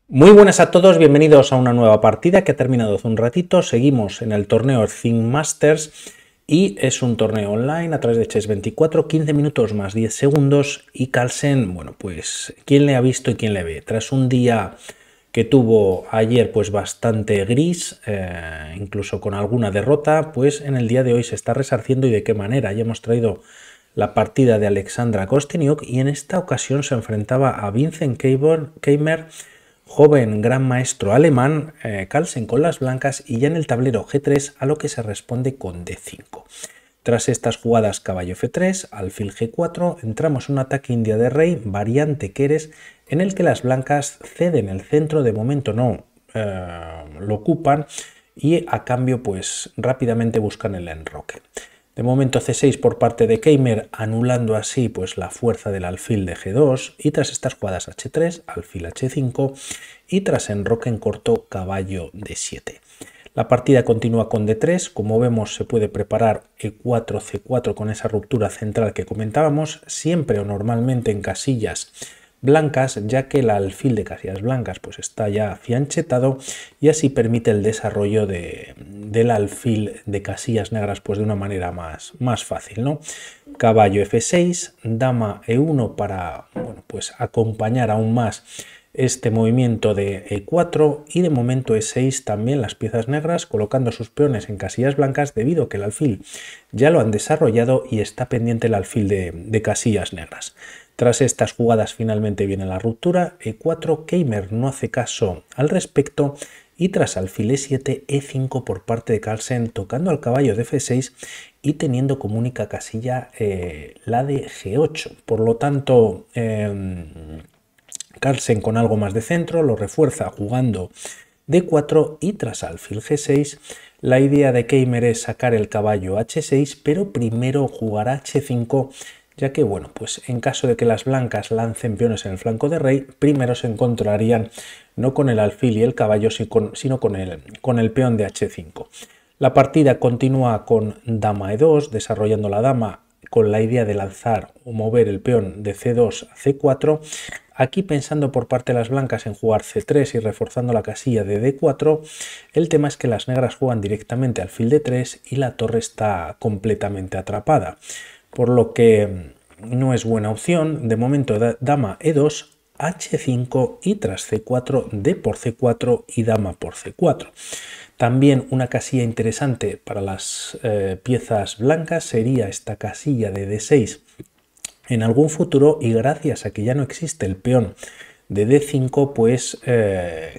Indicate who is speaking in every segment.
Speaker 1: Muy buenas a todos, bienvenidos a una nueva partida que ha terminado hace un ratito. Seguimos en el torneo Think Masters y es un torneo online a través de Chess24, 15 minutos más 10 segundos. Y Carlsen, bueno, pues quién le ha visto y quién le ve. Tras un día que tuvo ayer pues bastante gris, incluso con alguna derrota, pues en el día de hoy se está resarciendo. ¿Y de qué manera? Ya hemos traído la partida de Alexandra Kosteniuk y en esta ocasión se enfrentaba a Vincent Keimer, joven gran maestro alemán. Carlsen con las blancas y ya en el tablero G3, a lo que se responde con D5. Tras estas jugadas caballo F3, alfil G4, entramos en un ataque india de rey, variante Keres, en el que las blancas ceden el centro, de momento no lo ocupan, y a cambio pues rápidamente buscan el enroque. De momento C6 por parte de Keimer, anulando así pues la fuerza del alfil de G2, y tras estas jugadas H3, alfil H5 y tras enroque en corto caballo D7. La partida continúa con D3, como vemos se puede preparar E4, C4 con esa ruptura central que comentábamos, siempre o normalmente en casillas blancas, ya que el alfil de casillas blancas pues está ya fianchetado y así permite el desarrollo del alfil de casillas negras pues de una manera más fácil, ¿no? Caballo F6, dama E1 para, bueno, pues acompañar aún más este movimiento de E4 y de momento E6 también las piezas negras colocando sus peones en casillas blancas debido a que el alfil ya lo han desarrollado y está pendiente el alfil de casillas negras. Tras estas jugadas finalmente viene la ruptura, E4, Keimer no hace caso al respecto y tras alfil E7, E5 por parte de Carlsen tocando al caballo de F6 y teniendo como única casilla la de G8. Por lo tanto, Carlsen con algo más de centro lo refuerza jugando D4 y tras alfil G6 la idea de Keimer es sacar el caballo H6, pero primero jugar H5, ya que bueno, pues en caso de que las blancas lancen peones en el flanco de rey, primero se encontrarían no con el alfil y el caballo, sino con el peón de H5. La partida continúa con dama E2, desarrollando la dama con la idea de lanzar o mover el peón de C2 a C4. Aquí pensando por parte de las blancas en jugar C3 y reforzando la casilla de D4, el tema es que las negras juegan directamente alfil D3 y la torre está completamente atrapada, por lo que no es buena opción. De momento dama E2, H5 y tras C4, D por C4 y dama por C4. También una casilla interesante para las piezas blancas sería esta casilla de D6 en algún futuro, y gracias a que ya no existe el peón de D5, pues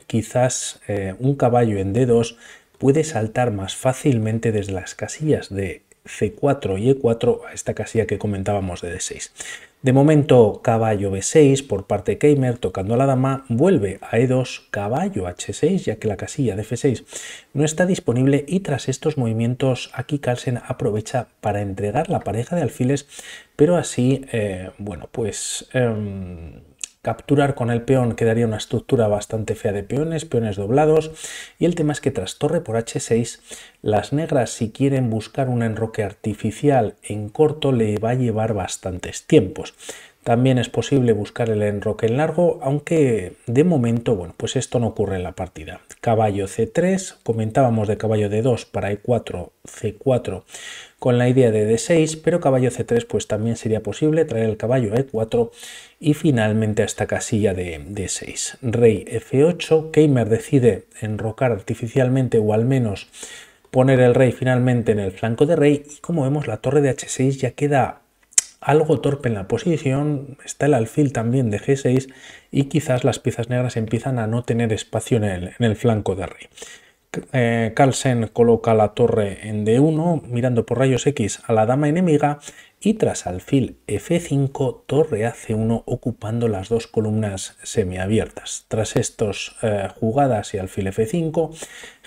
Speaker 1: quizás un caballo en D2 puede saltar más fácilmente desde las casillas de C4 y E4 a esta casilla que comentábamos de D6. De momento caballo B6 por parte de Keimer tocando a la dama, vuelve a E2, caballo H6 ya que la casilla de F6 no está disponible, y tras estos movimientos aquí Carlsen aprovecha para entregar la pareja de alfiles, pero así bueno pues capturar con el peón quedaría una estructura bastante fea de peones doblados, y el tema es que tras torre por H6 las negras, si quieren buscar un enroque artificial en corto, le va a llevar bastantes tiempos. También es posible buscar el enroque en largo, aunque de momento, bueno, pues esto no ocurre en la partida. Caballo C3, comentábamos de caballo D2 para E4, C4 con la idea de D6, pero caballo C3 pues también sería posible traer el caballo a E4 y finalmente a esta casilla de D6. Rey F8, Keimer decide enrocar artificialmente o al menos poner el rey finalmente en el flanco de rey, y como vemos la torre de H6 ya queda algo torpe en la posición, está el alfil también de G6 y quizás las piezas negras empiezan a no tener espacio en el flanco de rey. Carlsen coloca la torre en D1 mirando por rayos X a la dama enemiga y tras alfil F5 torre a C1 ocupando las dos columnas semiabiertas. Tras estas jugadas y alfil F5,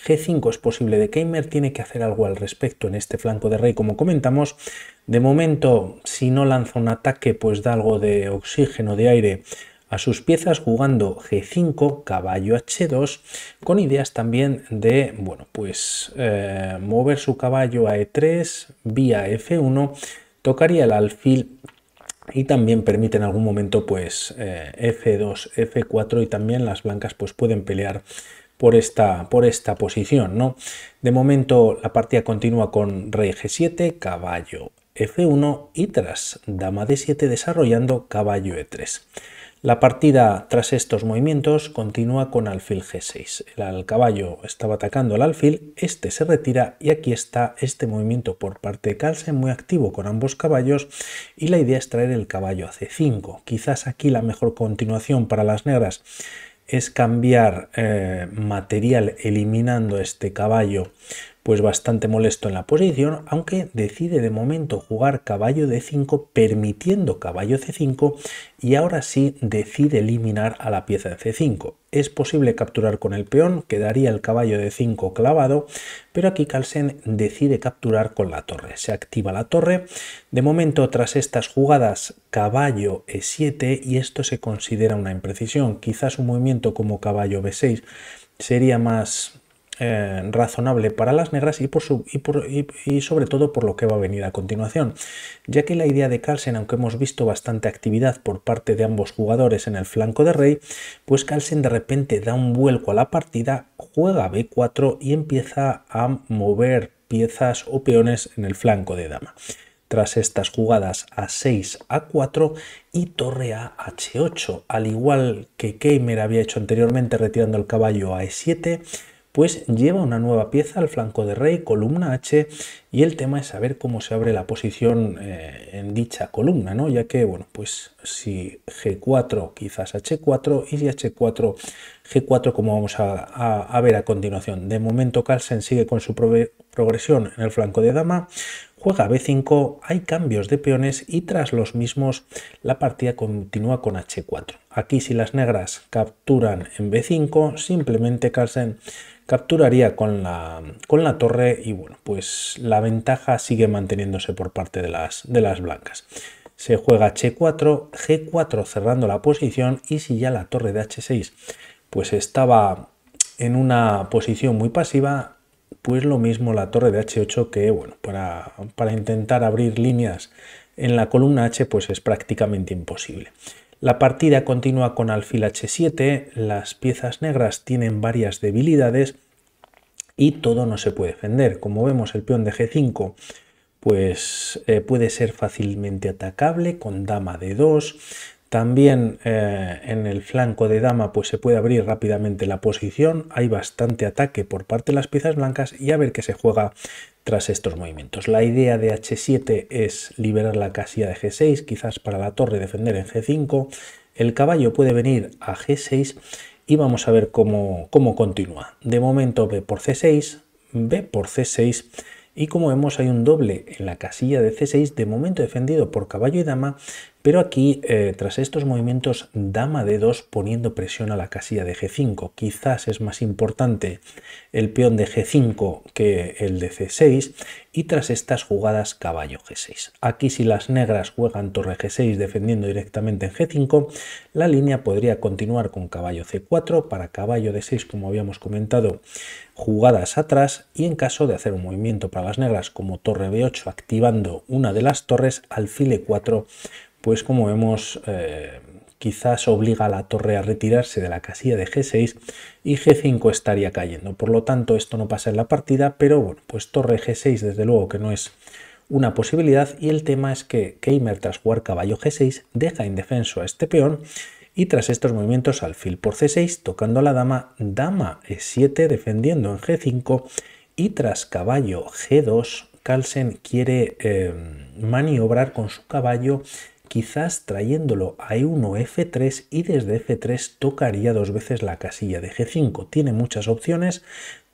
Speaker 1: G5 es posible de Keimer, tiene que hacer algo al respecto en este flanco de rey como comentamos. De momento, si no lanza un ataque pues da algo de oxígeno, de aire a sus piezas jugando G5, caballo H2, con ideas también de, bueno, pues mover su caballo a E3 vía F1, tocaría el alfil y también permite en algún momento pues F2, F4 y también las blancas pues pueden pelear por esta posición, ¿no? De momento la partida continúa con rey G7, caballo F1 y tras dama D7 desarrollando caballo E3. La partida tras estos movimientos continúa con alfil G6. El caballo estaba atacando al alfil, este se retira y aquí está este movimiento por parte de Carlsen muy activo con ambos caballos y la idea es traer el caballo a C5. Quizás aquí la mejor continuación para las negras es cambiar material eliminando este caballo pues bastante molesto en la posición, aunque decide de momento jugar caballo D5 permitiendo caballo C5 y ahora sí decide eliminar a la pieza de C5. Es posible capturar con el peón, quedaría el caballo D5 clavado, pero aquí Carlsen decide capturar con la torre. Se activa la torre. De momento, tras estas jugadas, caballo E7 y esto se considera una imprecisión. Quizás un movimiento como caballo B6 sería más razonable para las negras y sobre todo por lo que va a venir a continuación, ya que la idea de Carlsen, aunque hemos visto bastante actividad por parte de ambos jugadores en el flanco de rey, pues Carlsen de repente da un vuelco a la partida, juega B4 y empieza a mover piezas o peones en el flanco de dama. Tras estas jugadas A6, A4 y torre a H8, al igual que Keimer había hecho anteriormente retirando el caballo a E7, pues lleva una nueva pieza al flanco de rey, columna H, y el tema es saber cómo se abre la posición en dicha columna, ¿no? Ya que, bueno, pues si G4, quizás H4, y si H4, G4, como vamos a ver a continuación. De momento Carlsen sigue con su progresión en el flanco de dama, juega B5, hay cambios de peones y tras los mismos la partida continúa con H4. Aquí si las negras capturan en B5, simplemente Carlsen capturaría con la torre y bueno, pues la ventaja sigue manteniéndose por parte de las blancas. Se juega H4, G4 cerrando la posición y si ya la torre de H6 pues estaba en una posición muy pasiva, pues lo mismo la torre de H8 que bueno, para intentar abrir líneas en la columna H pues es prácticamente imposible. La partida continúa con alfil H7, las piezas negras tienen varias debilidades y todo no se puede defender. Como vemos, el peón de G5 pues puede ser fácilmente atacable con dama D2. También en el flanco de dama pues se puede abrir rápidamente la posición, hay bastante ataque por parte de las piezas blancas y a ver qué se juega tras estos movimientos. La idea de H7 es liberar la casilla de G6, quizás para la torre defender en G5, el caballo puede venir a G6 y vamos a ver cómo continúa. De momento B por C6, B por C6 y como vemos hay un doble en la casilla de C6, de momento defendido por caballo y dama, pero aquí tras estos movimientos dama D2 poniendo presión a la casilla de G5. Quizás es más importante el peón de G5 que el de C6 y tras estas jugadas caballo G6. Aquí si las negras juegan torre G6 defendiendo directamente en G5, la línea podría continuar con caballo C4 para caballo D6 como habíamos comentado, jugadas atrás y en caso de hacer un movimiento para las negras como torre B8 activando una de las torres, alfil E4 pues como vemos quizás obliga a la torre a retirarse de la casilla de G6 y G5 estaría cayendo. Por lo tanto esto no pasa en la partida, pero bueno, pues torre G6 desde luego que no es una posibilidad y el tema es que Keimer tras jugar caballo G6 deja indefenso a este peón y tras estos movimientos alfil por C6 tocando a la dama, dama E7 defendiendo en G5 y tras caballo G2 Carlsen quiere maniobrar con su caballo quizás trayéndolo a E1 F3 y desde F3 tocaría dos veces la casilla de G5. Tiene muchas opciones,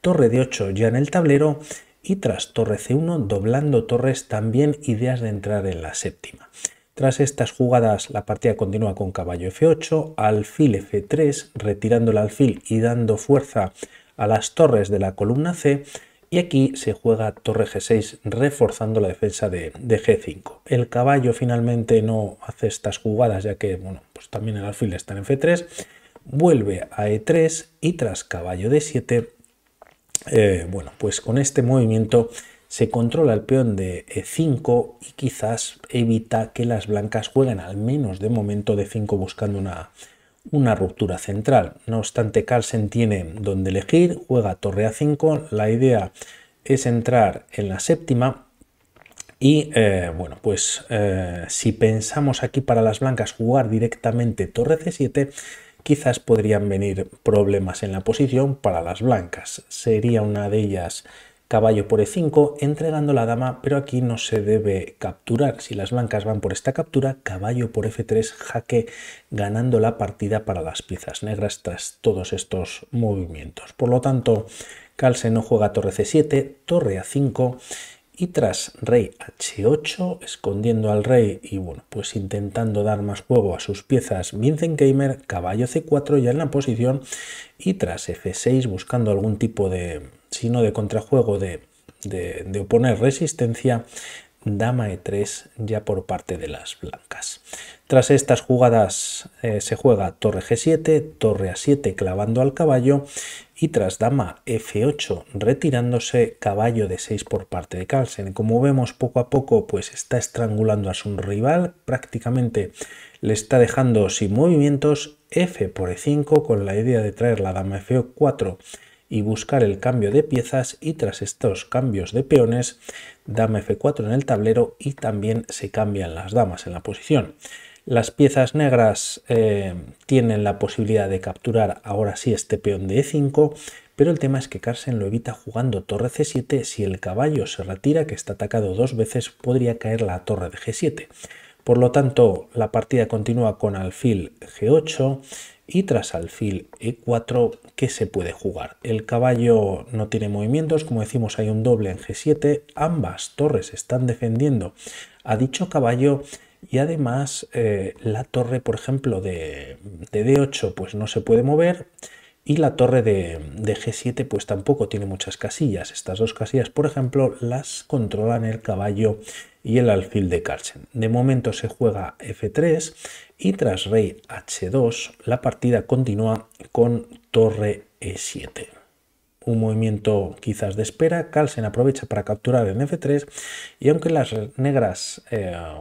Speaker 1: torre de 8 ya en el tablero y tras torre C1 doblando torres también ideas de entrar en la séptima. Tras estas jugadas la partida continúa con caballo F8, alfil F3 retirando el alfil y dando fuerza a las torres de la columna C. Y aquí se juega torre G6 reforzando la defensa de G5. El caballo finalmente no hace estas jugadas ya que bueno, pues también el alfil está en F3. Vuelve a E3 y tras caballo D7, bueno, pues con este movimiento se controla el peón de E5 y quizás evita que las blancas jueguen al menos de momento de 5 buscando una ruptura central. No obstante, Carlsen tiene donde elegir, juega torre A5, la idea es entrar en la séptima y bueno, pues si pensamos aquí para las blancas jugar directamente torre C7, quizás podrían venir problemas en la posición para las blancas. Sería una de ellas caballo por E5, entregando la dama, pero aquí no se debe capturar. Si las blancas van por esta captura, caballo por F3, jaque, ganando la partida para las piezas negras tras todos estos movimientos. Por lo tanto, Carlsen no juega torre C7, torre A5, y tras rey H8, escondiendo al rey y bueno, pues intentando dar más juego a sus piezas, Vincent Keimer, caballo C4 ya en la posición, y tras F6 buscando algún tipo de, si no de contrajuego, de oponer resistencia, dama E3 ya por parte de las blancas. Tras estas jugadas se juega torre G7, torre A7 clavando al caballo y tras dama F8 retirándose, caballo D6 por parte de Carlsen. Como vemos, poco a poco pues está estrangulando a su rival, prácticamente le está dejando sin movimientos. F por E5 con la idea de traer la dama F4 y buscar el cambio de piezas, y tras estos cambios de peones, dama F4 en el tablero y también se cambian las damas en la posición. Las piezas negras tienen la posibilidad de capturar ahora sí este peón de E5, pero el tema es que Carlsen lo evita jugando torre C7. Si el caballo se retira, que está atacado dos veces, podría caer la torre de G7. Por lo tanto, la partida continúa con alfil G8 y tras alfil E4, ¿qué se puede jugar? El caballo no tiene movimientos, como decimos hay un doble en G7, ambas torres están defendiendo a dicho caballo y además la torre, por ejemplo, de D8 pues no se puede mover y la torre de G7 pues tampoco tiene muchas casillas. Estas dos casillas, por ejemplo, las controlan el caballo y el alfil de Carlsen. De momento se juega F3 y tras rey H2 la partida continúa con torre E7. Un movimiento quizás de espera, Carlsen aprovecha para capturar en F3 y aunque las negras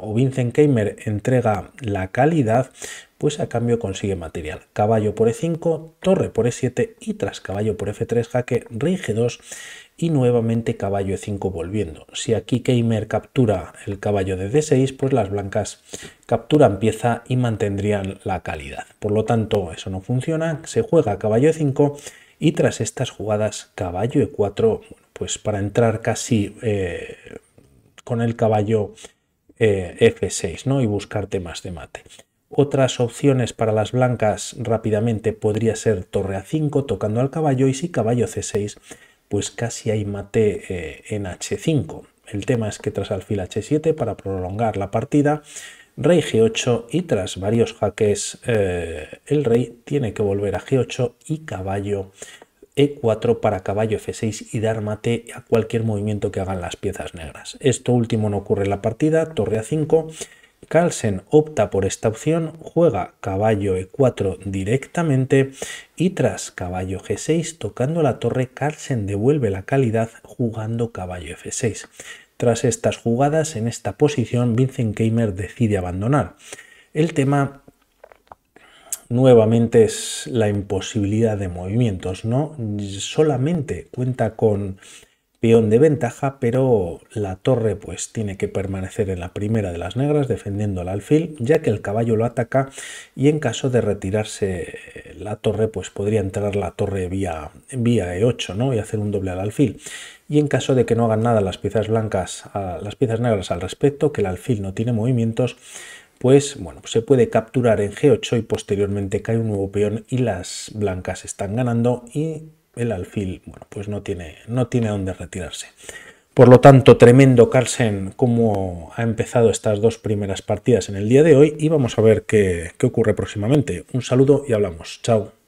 Speaker 1: o Vincent Keimer entrega la calidad, pues a cambio consigue material. Caballo por E5, torre por E7 y tras caballo por F3 jaque, rey G2 y nuevamente caballo E5 volviendo. Si aquí Keimer captura el caballo de D6, pues las blancas capturan pieza y mantendrían la calidad. Por lo tanto, eso no funciona, se juega caballo E5 y tras estas jugadas caballo E4, pues para entrar casi con el caballo F6, ¿no? Y buscar temas de mate. Otras opciones para las blancas rápidamente podría ser torre A5 tocando al caballo y si caballo C6 pues casi hay mate en H5. El tema es que tras alfil H7 para prolongar la partida, rey G8 y tras varios jaques el rey tiene que volver a G8 y caballo E4 para caballo F6 y dar mate a cualquier movimiento que hagan las piezas negras. Esto último no ocurre en la partida, torre A5. Carlsen opta por esta opción, juega caballo E4 directamente y tras caballo G6 tocando la torre, Carlsen devuelve la calidad jugando caballo F6. Tras estas jugadas en esta posición, Vincent Keimer decide abandonar. El tema nuevamente es la imposibilidad de movimientos, no solamente cuenta con peón de ventaja, pero la torre pues tiene que permanecer en la primera de las negras defendiendo el alfil, ya que el caballo lo ataca y en caso de retirarse la torre pues podría entrar la torre vía E8, ¿no? Y hacer un doble al alfil. Y en caso de que no hagan nada las piezas blancas, las piezas negras al respecto, que el alfil no tiene movimientos, pues bueno, se puede capturar en G8 y posteriormente cae un nuevo peón y las blancas están ganando y el alfil, bueno, pues no tiene dónde retirarse. Por lo tanto, tremendo Carlsen cómo ha empezado estas dos primeras partidas en el día de hoy y vamos a ver qué ocurre próximamente. Un saludo y hablamos. Chao.